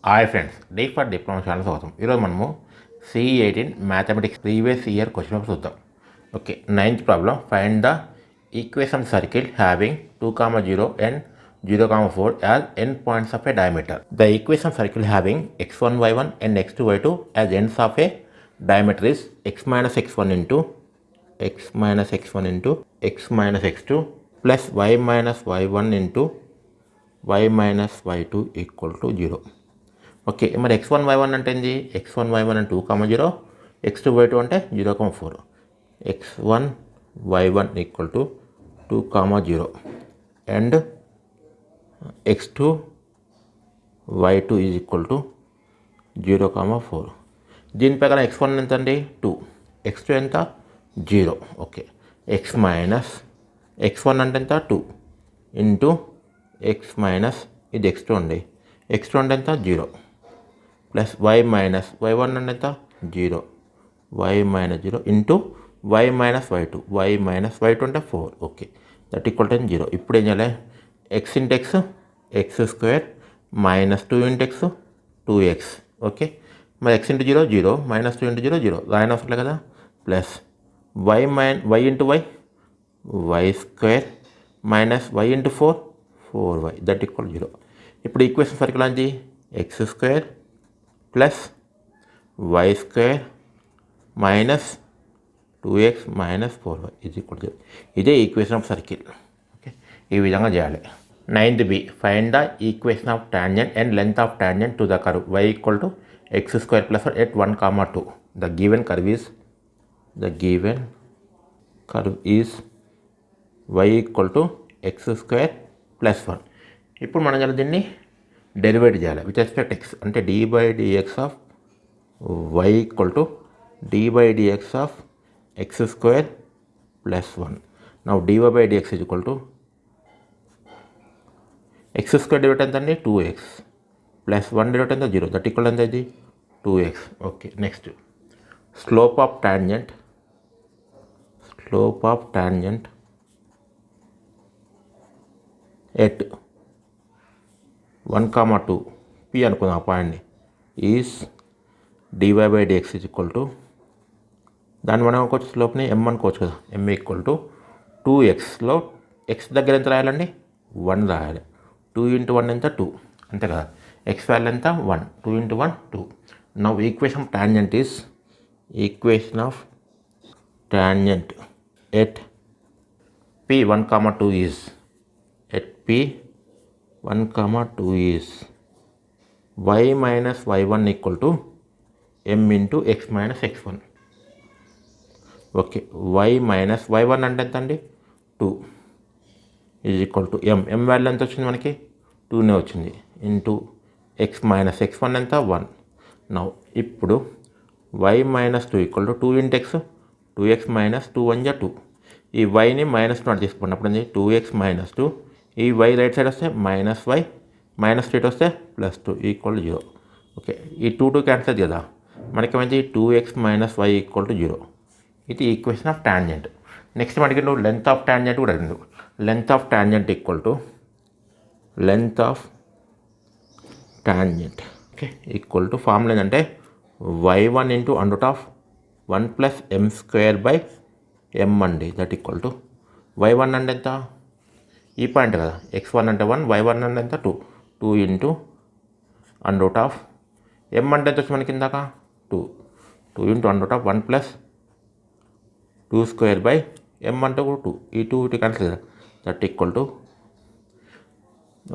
Hi friends, D for diploma channel స్వాగతం. ఈరోజు మనము CE18 mathematics previous year question paper చూద్దాం. ఓకే, 9th ప్రాబ్లం. Find the equation circle having 2, 0 and 0, 4 as end points of a diameter. The equation circle having x1, y1 and x2, y2 as ends of a diameter is x minus x1 into x minus x1 into x minus x2 plus y minus y1 into y minus y2 equal to 0. Okay, మరి x1 y1 అంటే ఏంది? x1 y1 అంటే 2, 0, x2 y2 అంటే 0, 4. x1 y1 equal to 2, 0 and x2 y2 is equal to 0, 4. దీని ప్రకారం x1 ఎంత అండి? 2. x2 ఎంత? 0. ఓకే, x మైనస్ x1 అంటే ఎంత? 2 ఇంటూ x మైనస్ ఇది x2 అండి. x2 అంటే ఎంత? 0 ప్లస్ y మైనస్ y1 అంటే ఎంత? 0. y minus 0 into y minus y2. y minus y2 అంటే 4. Okay, that equal to 0. ఇప్పుడు ఏం చేయాలి? x into x x square minus 2 into x 2x. Okay, మరి x ఇంటూ 0 0 మైనస్ 2 ఇంటూ 0 0 రాయన అవసరం కదా. Plus y into y square minus y into 4y that equal 0. ఇప్పుడు equation circle అంది x square plus y square minus 2x minus 4y is equal 0. ఇదే equation of circle. Okay, ఈ విధంగా చేయాలి. 9th B, find the equation of tangent and length of tangent to the curve y equal to x square plus at 1, 2. The given curve is y equal to x square plus 1. ఇప్పుడు మనం దీన్ని derivate చేయాలి with respect x. అంటే d by dx of y equal to d by dx of x square plus 1. Now dy by dx is equal to x square డివైట్ ఎంత అండి? 2x plus 1 డివైట్ ఎంత? 0 that equal ఎంత? ఇది 2x. Okay, next slope of tangent at 1, 2 P అనుకుందాం ఆ పాయింట్ని. Is dy by dx is equal to దాన్ని మనం అనుకోవచ్చు స్లోప్ని m అనుకోవచ్చు కదా. m ఈక్వల్ టు 2xలో x దగ్గర ఎంత రాయాలండి? 1 రాయాలి. 2 ఇంటూ 1 ఎంత? 2 అంతే కదా. x వాల్యూ ఎంత? 1. 2 into 1 2. Now equation of tangent is at P 1, 2 is at P 1, 2 is y minus y1 equal to m into x minus x1. Okay, y minus y1 అంటే ఎంత అండి? 2 is equal to m value ఎంత వచ్చింది మనకి? 2నే వచ్చింది. Into x minus x1 ఎంత? 1. Now ఇప్పుడు y minus 2 equal to 2 into x 2x minus 2 1 2. ఈ వైని మైనస్ 2 తీసుకోండి. అప్పుడు 2x మైనస్ 2. ఈ y రైట్ సైడ్ వస్తే మైనస్ y మైనస్ 2 వస్తే ప్లస్ 2 ఈక్వల్ 0. ఓకే, ఈ 2 క్యాన్సిల్ కదా. మనకేమైంది? 2x minus y equal to 0. ఇది ఈక్వేషన్ ఆఫ్ టాంజెంట్. నెక్స్ట్ మనకి లెంత్ ఆఫ్ టాంజెంట్ కూడా అడిగిండు. Length of tangent equal to okay equal to formula ఏంటంటే y1 into under of 1 plus m square by m అండి. That equal to y1 అంటే ఎంత? ఈ point కదా. x1 అంటే 1, y1 అంటే ఎంత? 2 ఇంటూ అండర్ ఆఫ్ m అంటే ఎంత వచ్చి మనకి ఇందాక? 2 into under of 1 plus 2 square by m అంటే 2. ఈ 2 క్యాన్సిల్ కదా. That equal to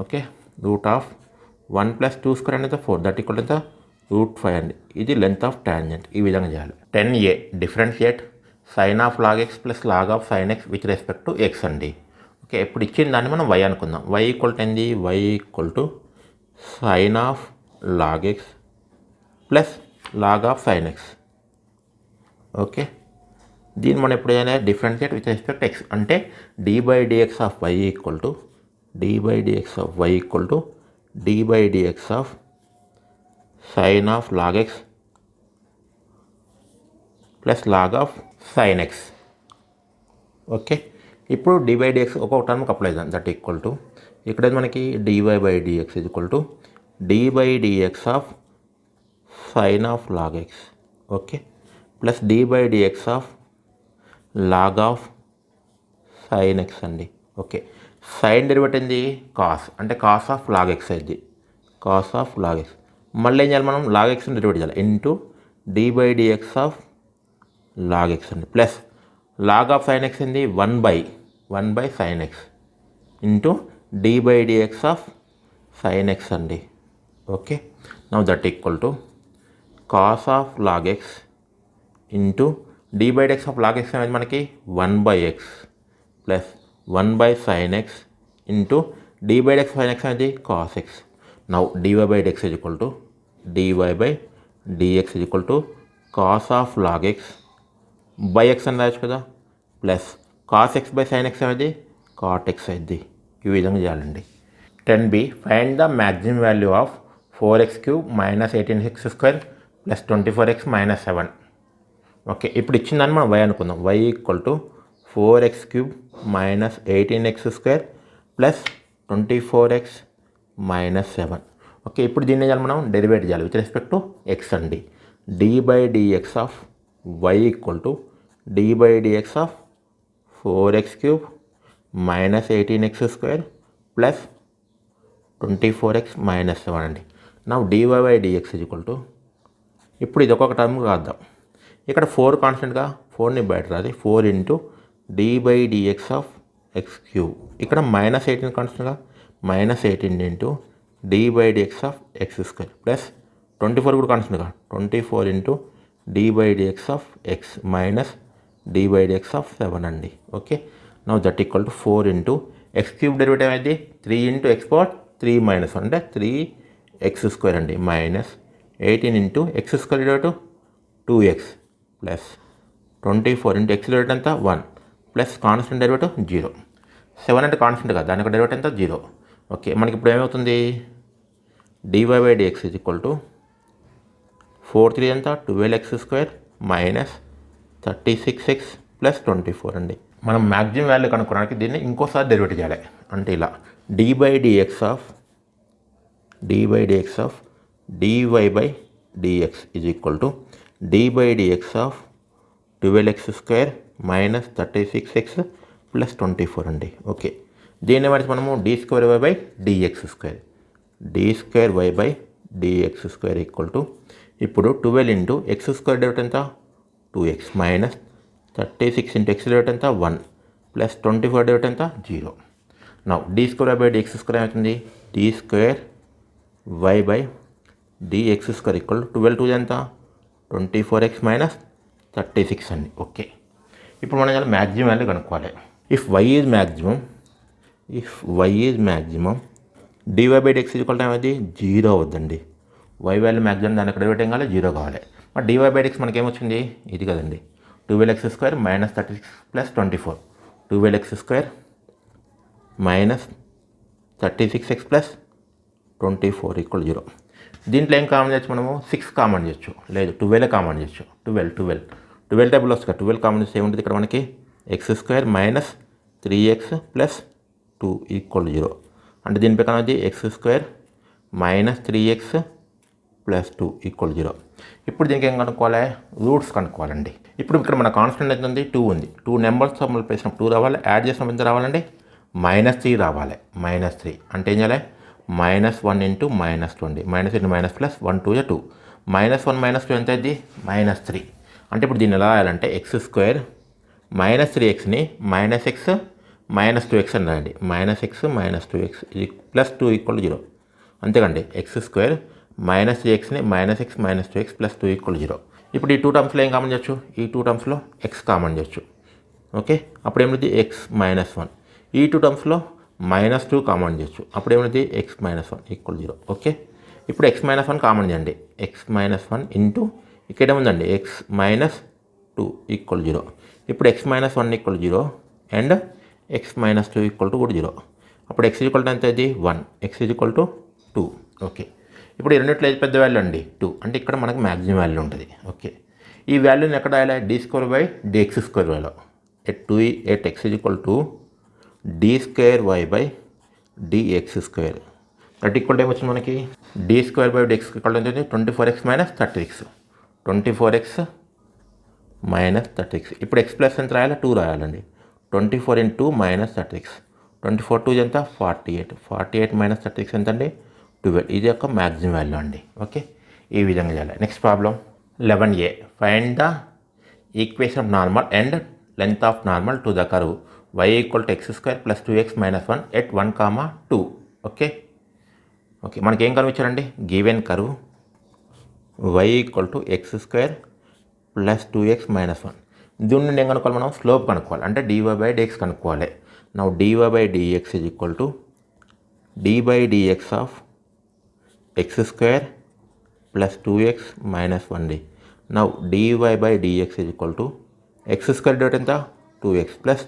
okay root of 1 plus 2 square అనేది 4. దట్ ఈక్వల్ ఎంత? √5 అండి. ఇది లెంత్ ఆఫ్ టాంజెంట్. ఈ విధంగా చేయాలి. 10A, differentiate sine of log x plus log of sine x with respect to x అండి. ఓకే, ఇప్పుడు ఇచ్చిన దాన్ని మనం y అనుకుందాం. y ఈక్వల్ టు ఏంది? y equal to sine of log x plus log of sine x. Okay, దీన్ని మనం ఎప్పుడు చేయాలి? Differentiate with respect x. అంటే d by dx of y equal to d by dx of sine of log x plus log of sine x. Okay, ఇప్పుడు dy by dx ఒక్కొక్క టర్మ్కి apply చేద్దాం. That equal to ఇక్కడ మనకి dy by dx is equal to D by D X of sine of log X, okay, plus D by D X of log of sine X అండి. Okay, sine derivative ఏంది cos, అంటే cos of log x అయింది, cos of log x. మళ్ళీ ఏం చేయాలి మనం, log ఎక్స్ని derivate చేయాలి into D by D X of log x అండి, plus log of sine x ఏంది 1 by sine x into D by D X of sine X అండి. Okay, now that equal to cos of log x into D by D X of log x అనేది మనకి 1/x plus 1 sine x into D by D x sine x అనేది cos x. Now dy by dx is equal to dy by dx is equal to cos of log x by x అని రాయొచ్చు కదా, plus cos x by sine x అనేది cot x అయింది. ఈ విధంగా చేయాలండి. 10b find the maximum value of 4x³ minus 18x² plus 24x minus 7. Okay, ఇప్పుడు ఇచ్చిందని మనం y అనుకుందాం. y equal to 4x³ minus 18x² plus 24x minus 7. Okay, ఇప్పుడు దీన్ని చేయాలి మనం డెరివేట్ చేయాలి విత్ రెస్పెక్ట్ టు ఎక్స్ అండి. D by dx of y equal to D by dx of 4x³ minus 18x² plus 24x minus 7 అండి. నా dy by dx is equal to, ఇప్పుడు ఇది ఒక్కొక్క టర్మ్ కాద్దాం. ఇక్కడ 4 కాన్స్టెంట్గా 4ని బయట రాది, 4 into D by dx of x³ ఇక్కడ మైనస్ 18 కాన్స్టెంట్గా minus 18 into D by dx of x² plus 24 కూడా కాన్స్టెంట్గా 24 into D by dx of x minus D by dx of 7 అండి. Okay, now that equal to 4 into x³ derivative అయితే 3 into x power 3 minus 1 అంటే 3x² అండి minus 18 into x² derivative 2x plus 24 into x derivative ఎంత 1 plus constant derivative 0. 7 అంటే constant కదా, దానికి derivative ఎంత 0. Okay, మనకి ఇప్పుడు ఏమవుతుంది, dy by dx is equal to 4 3 ఎంత 12x² మైనస్ 36x ప్లస్ 24 అండి. మనం మ్యాక్సిమం వాల్యూ కనుక్కోవడానికి దీన్ని ఇంకోసారి డెరివేట్ చేయాలి. అంటే ఇలా D by dx of dy by dx is equal to D by dx of 12x² minus 36x plus 24 అండి. ఓకే, దీన్ని బట్టి మనము d² by dx², d² by dx² equal to ఇప్పుడు 12 ఇంటూ x² డెరివేటివ్ ఎంత 2x minus 36 into x derivative ఎంత 1 plus 24 derivative ఎంత 0. నా d² by dx² ఏమవుతుంది, d² బై dx² ఈక్వల్ 12 2 ఎంత 24x మైనస్ 36 అండి. ఓకే, ఇప్పుడు మనం మ్యాక్సిమం వాల్యూ కనుక్కోవాలి. If y is maximum dy by dx equal ఏమైంది 0 అవుద్దండి. y వాల్యూ మ్యాక్సిమం దానికి డెరివేటివ్ కావాలి 0 కావాలి. మరి డివై బై డిఎక్స్ మనకి ఏమొచ్చింది, ఇది కదండి 12x² minus 36 plus 24, 12x² minus 36x plus 24 equal 0. దీంట్లో ఏం కామన్ చేయొచ్చు మనము, 6 కామన్ చేయొచ్చు, లేదు 12 కామన్ చేయొచ్చు. 12 టేబుల్ వస్తుంది, 12 కామన్ చేస్తే ఏముంటుంది ఇక్కడ మనకి x² minus 3x plus 2 equal 0. అంటే దీని ప్రకారం అది x² minus 3x plus 2 equal 0. ఇప్పుడు దీనికి ఏం కనుక్కోవాలి, రూట్స్ కనుక్కోవాలండి. ఇప్పుడు ఇక్కడ మన కాన్స్టెంట్ ఎంత ఉంది 2 ఉంది, 2 నెంబర్స్ మళ్ళీ 2 రావాలి, యాడ్ చేసినప్పుడు ఎంత రావాలండి -3 రావాలి. -3 అంటే ఏం చేయాలి, -1 ఇంటూ -2 అండి, -2 మైనస్ ప్లస్ 1 2 2 -1 -2 ఎంత అయింది -3. అంటే ఇప్పుడు దీన్ని ఎలా రాయాలంటే x² మైనస్ 3xని -x -2x అని రాయండి, -x -2x ప్లస్ 2 ఈక్వల్ 0. అంతేకండి, x² మైనస్ 3xని -x -2x ప్లస్ 2 ఈక్వల్ 0. ఇప్పుడు ఈ 2 టర్మ్స్లో ఏం కామన్ చేయొచ్చు, ఈ 2 టర్మ్స్లో x కామన్ చేయొచ్చు. ఓకే, అప్పుడు ఏమిటి x -1. ఈ 2 టర్మ్స్లో -2 కామన్ చేయొచ్చు, అప్పుడు ఏమిటి x -1 ఈక్వల్ 0. ఓకే, ఇప్పుడు x -1 కామన్ చేయండి, x -1 ఇంటూ ఇక్కడ ఏముందండి x -2 ఈక్వల్ 0. ఇప్పుడు x -1 equal 0 and x -2 equal to కూడా 0. అప్పుడు x ఈక్వల్ టు ఎంత ఇది 1, x ఈక్వల్ టు 2. ఓకే, ఇప్పుడు ఈ రెండిట్లో ఏది పెద్ద వాల్యూ అండి 2, అంటే ఇక్కడ మనకు మ్యాక్సిమం వాల్యూ ఉంటుంది. ఓకే, ఈ వాల్యూని ఎక్కడ రాయాలి, d² by dx² value at x equal to d² by dx². That equal ఏమొచ్చింది మనకి d² ఈక్వల్ ఎంత 24x మైనస్ 36 24x మైనస్ 36. ఇప్పుడు x ప్లస్ ఎంత రాయాలి 2 రాయాలండి. 24 × 2 మైనస్ 36 24 2 ఎంత 48 48 మైనస్ 36 ఎంత అండి 12. ఇది యొక్క మ్యాక్సిమం వాల్యూ అండి. ఓకే, ఈ విధంగా చేయాలి. Next problem 11a find the equation of normal and length of normal to the curve y equal to x² + 2x - 1 at 1, 2. Okay okay, మనకి ఏం కర్వ్ ఇచ్చారండి? Given curve y equal to x² + 2x - 1. దీని నుండి ఏం కనుక్కోవాలి? మనం slope కనుక్కోవాలి, అంటే dy/dx కనుక్కోవాలి. Now dy/dx is equal to d/dx of x² + 2x - 1 d. Now dy/dx is equal to x² derivative ఎంత 2x plus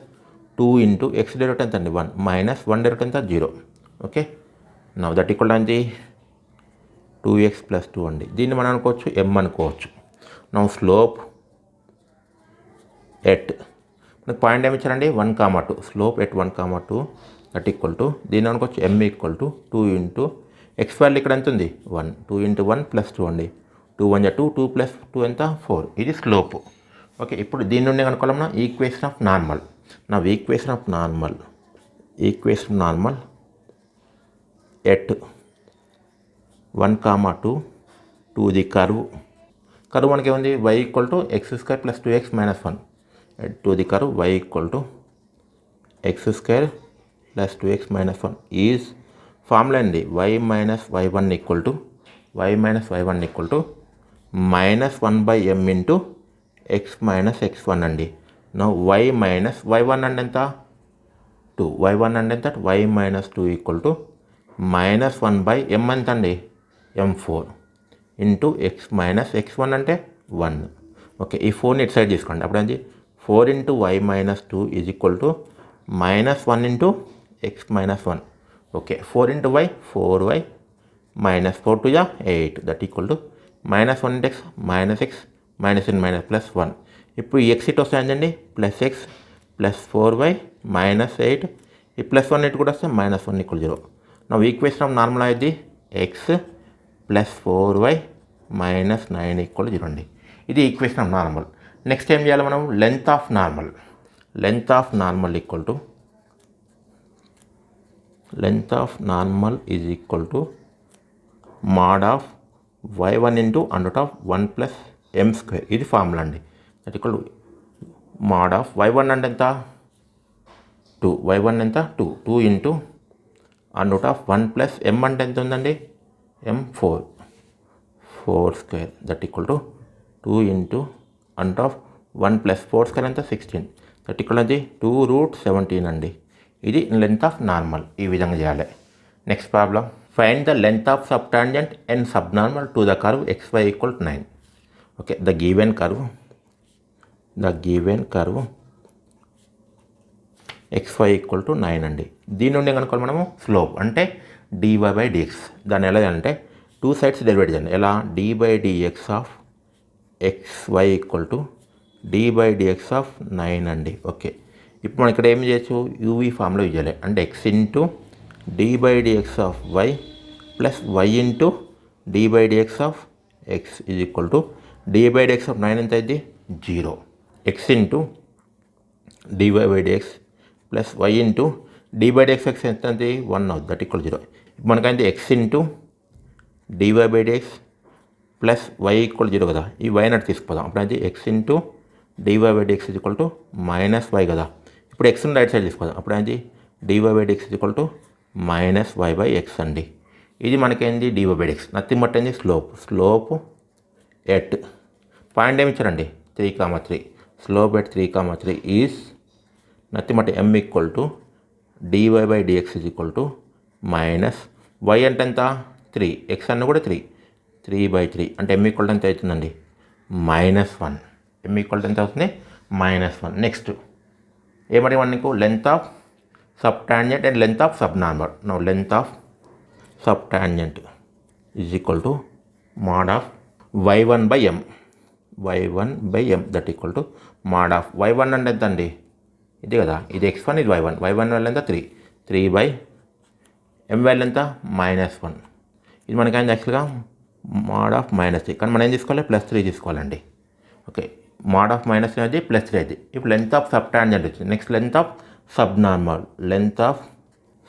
2 into x derivative ఎంత అండి 1 మైనస్ 1 డెరివేటివ్ ఎంత 0. ఓకే, నౌ దట్ ఈక్వల్ అండి 2x + 2 అండి. దీన్ని మనం అనుకోవచ్చు m అనుకోవచ్చు. నౌ స్లోప్ ఎట్ మనకు పాయింట్ ఏమి ఇచ్చారండి 1, 2. Slope at 1, 2 that equal to దీన్ని అనుకోవచ్చు m equal to 2 into x value ఇక్కడ ఎంత ఉంది 1 2 ఇంటూ 1 + 2 అండి. 2 1 2 2 + 2 ఎంత 4. ఇది స్లోప్. ఓకే, ఇప్పుడు దీని నుండి కనుక్కోవాలి మనం ఈక్వేషన్ ఆఫ్ నార్మల్. నా equation of normal at 1, 2 to the curve మనకి ఏముంది y equal to x² + 2x - 1 to the curve y equal to x² + 2x - 1 is formula అండి y - y1 equal to -1/m into x - x1 అండి. No y - y1 అంటే ఎంత 2 y1 అంటే ఎంత y - 2 equal to -1/m ఎంత అండి m4 into x - x1 అంటే 1. Okay, ఈ 4ని ఇటు సైడ్ తీసుకోండి. అప్పుడు ఏంటి 4 into y - 2 is equal to -1 into x - 1. Okay, 4 into y 4y -4 2 8 that equal to -1 into x -x -1. ఇప్పుడు ఈ x ఇటు వస్తాయండి +x + 4y -8 ఈ +1 ఇటు కూడా వస్తే -1 = 0. నా ఈక్వేషన్ ఆఫ్ నార్మల్ అయ్యేది x + 4y -9 = 0 అండి. ఇది ఈక్వేషన్ ఆఫ్ నార్మల్. నెక్స్ట్ ఏం చేయాలి మనం? Length of normal is equal to mod of y1 into √1 + m². ఇది ఫార్ములా అండి. That equal mod of y1 అంటే ఎంత 2 y1 ఎంత 2 ఇంటూ √1 + m అంటే ఎంత ఉందండి m4 4² that equal to 2 into √1 + 4² ఎంత 16 దట్ ఈక్వల్ అది 2√17 అండి. ఇది లెంత్ ఆఫ్ నార్మల్. ఈ విధంగా చేయాలి. Next problem find the length of sub tangent and subnormal to the curve xy = 9. Okay, the given curve xy = 9 అండి. దీని నుండి కనుక్కోవాలి మనము స్లోప్ అంటే dy/dx. దాన్ని ఎలా అంటే 2 సైడ్స్ డెరివేట్ చేయండి. ఎలా d/dx of xy = d/dx of 9 అండి. ఓకే, ఇప్పుడు మనం ఇక్కడ ఏం చేయొచ్చు uv ఫామ్లో యూజ్ చేయాలి. అంటే x into d/dx of y plus y into d/dx of x is equal to d/dx of 9 ఎంత అయింది 0. x into dy/dx plus y into d/dx x ఎంత అంది 1 అవుతుంది. That equal 0. ఇప్పుడు మనకైతే x into dy/dx plus y = 0 కదా. ఈ y నాటి తీసుకుపోదాం. అప్పుడు అయితే x into dy/dx is equal to -y కదా. ఇప్పుడు x ని రైట్ సైడ్ తీసుకోదాం. అప్పుడు ఏంటి dy/dx is equal to -y/x అండి. ఇది మనకేంది dy/dx నథింగ్ బట్ ఏంది స్లోప్ ఎట్ పాయింట్ ఏమి ఇచ్చారండి 3, 3 slope at 3, 3 is nothing but m equal to dy/dx is equal to y అంటే ఎంత 3 x అన్న కూడా 3/3 అంటే m ఈక్వల్ టు ఎంత అవుతుందండి -1. m ఈక్వల్ టు ఎంత అవుతుంది -1. నెక్స్ట్ ఏమడి మనకు length of sub tangent and length of sub normal. No length of sub tangent is equal to mod of y1/m that equal to mod of y1 అంటే ఎంత అండి ఇది కదా. ఇది x1 ఇది y1 వల్ల ఎంత 3/m ఎం వాల్యూ ఎంత -1. ఇది మనకైంది యాక్చువల్గా mod of -3, కానీ మనం ఏం తీసుకోవాలి +3 తీసుకోవాలండి. ఓకే, mod of -3 అది +3 అది. ఇప్పుడు లెంత్ ఆఫ్ సబ్ టాంజెంట్ వచ్చింది. నెక్స్ట్ లెంత్ ఆఫ్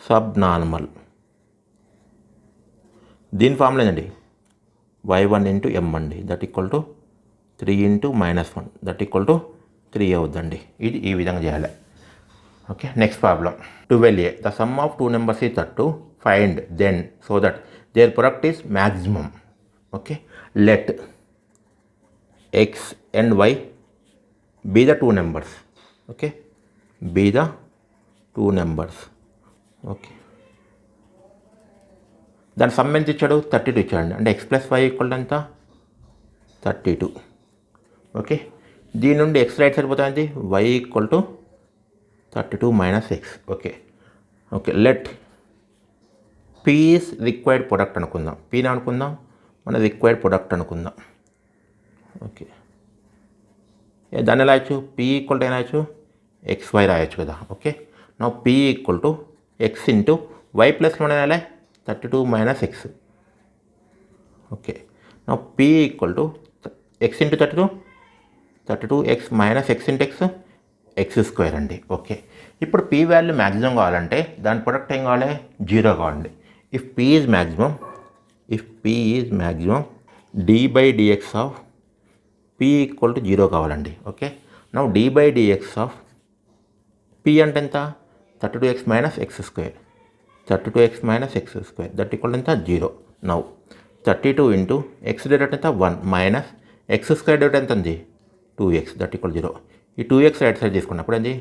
సబ్నార్మల్ దీని ఫార్ములా ఏంటండి y1 × m అండి, that equal to 3 × -1 that equal to 3 అవుద్దండి. ఇది ఈ విధంగా చేయాలి. Okay, next problem 12a. The sum of 2 numbers is 32. Find then so that their product is maximum. Okay, let x and y be the 2 numbers. Okay, be the 2 numbers. Okay, దాని some ఎంత ఇచ్చాడు 32 ఇచ్చాడండి. అంటే x + y = ఎంత 32. Okay, దీని నుండి x right సరిపోతుంది, y = 32 - x. Okay okay, let p is required product అనుకుందాం. pని అనుకుందాం, మన రిక్వైర్డ్ ప్రొడక్ట్ అనుకుందాం. ఓకే, దాన్ని ఎలా రాయొచ్చు, p = ఏం రాయొచ్చు xy రాయొచ్చు కదా. ఓకే, నా p = x × y + మనం ఎలా 32 - x. ఓకే, నా p = x × 32x - x × x x² అండి. ఓకే, ఇప్పుడు p వాల్యూ మ్యాక్సిమం కావాలంటే దాని ప్రొడక్ట్ ఏం కావాలి 0 కావాలండి. If p is maximum d/dx of p = 0 కావాలండి. Okay, now d/dx of p అంటే ఎంత 32x - x² 32x - x² that equal ఎంత 0. నౌ 32 × x డేట్ ఎంత 1 మైనస్ x² డేట్ ఎంత ఉంది 2x దట్ ఈక్వల్ 0. ఈ 2x రైట్ సైడ్ తీసుకున్నప్పుడు అది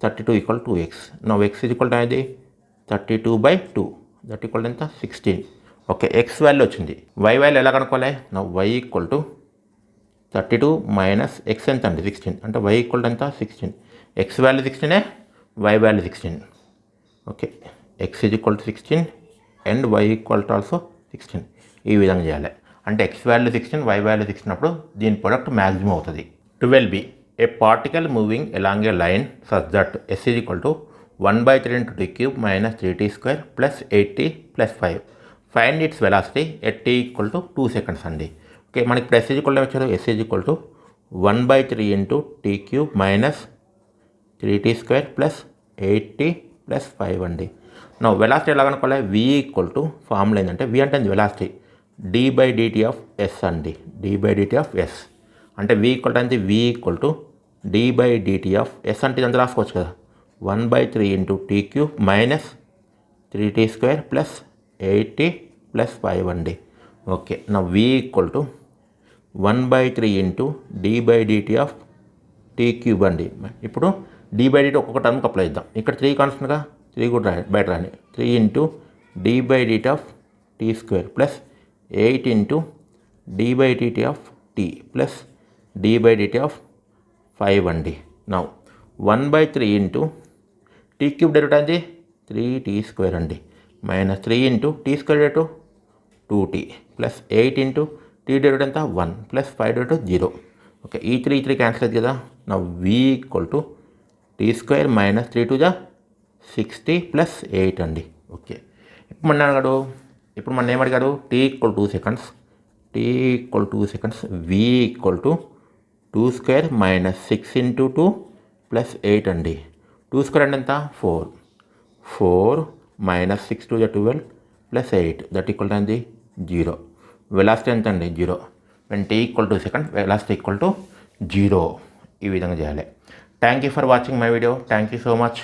32 = 2x. నౌ x అనేది 32/2 దట్ ఈక్వల్ ఎంత 16. ఓకే, x వాల్యూ వచ్చింది. y వాల్యూ ఎలా కనుక్కోవాలి, నౌ y = 32 - x ఎంత అండి 16. అంటే y = ఎంత 16. x value 16, y value 16. Okay, x = 16 and y = also 16. ఈ విధంగా చేయాలి. అంటే x వాల్యూ 16, y వాల్యూ 16 అప్పుడు దీని ప్రొడక్ట్ మ్యాక్సిమం అవుతుంది. 12b. A particle moving along A line such that s = 1/3 × t³ - 3t² + 8t + 5. Find its velocity at t = 2 seconds అండి. Okay, మనకి ఇప్పుడు s = వచ్చారు, s = 1/3 × t³ - 3t² + 8t + 5 అండి. నా velocity ఎలా కనుక్కోవాలి, v = ఫార్ములా ఏంటంటే v అంటే వెలాసిటీ d/dt ఆఫ్ s అండి, d/dt ఆఫ్ s. అంటే v = d/dt ఆఫ్ s అంటే ఇదంతా రాసుకోవచ్చు కదా 1/3 × t³ - 3t² + 8t + 5 అండి. ఓకే, నా v = 1/3 × d/dt ఆఫ్ t³ అండి. ఇప్పుడు d/dt ఒక్కొక్క టర్మ్కి అప్లై చేద్దాం. ఇక్కడ 3 కాన్స్టెంట్గా 3 కూడా బయట రాని 3 × d/dt of t² + 8 × d/dt of t + d/dt of 5 అండి. నౌ 1/3 × t³ డేట్ అనేది 3t² అండి - 3 × t² date 2t + 8 × t date ఎంత 1 + 5 డేటు 0. ఓకే, ఈ 3 క్యాన్సిల్ అవుతుంది కదా. నా v = t² - 3 × 60 + 8 అండి. ఓకే, ఇప్పుడు మన ఏమడిగాడు t = 2 seconds, v = 2² - 6 × 2 + 8 అండి. 2² అంటే ఎంత 4 - 6 × 12 + 8 దట్ ఈక్వల్ అండి 0. వెలాసిటీ ఎంత అండి 0. When t = 2 seconds velocity = 0. ఈ విధంగా చేయాలి. Thank you for watching my video. Thank you so much.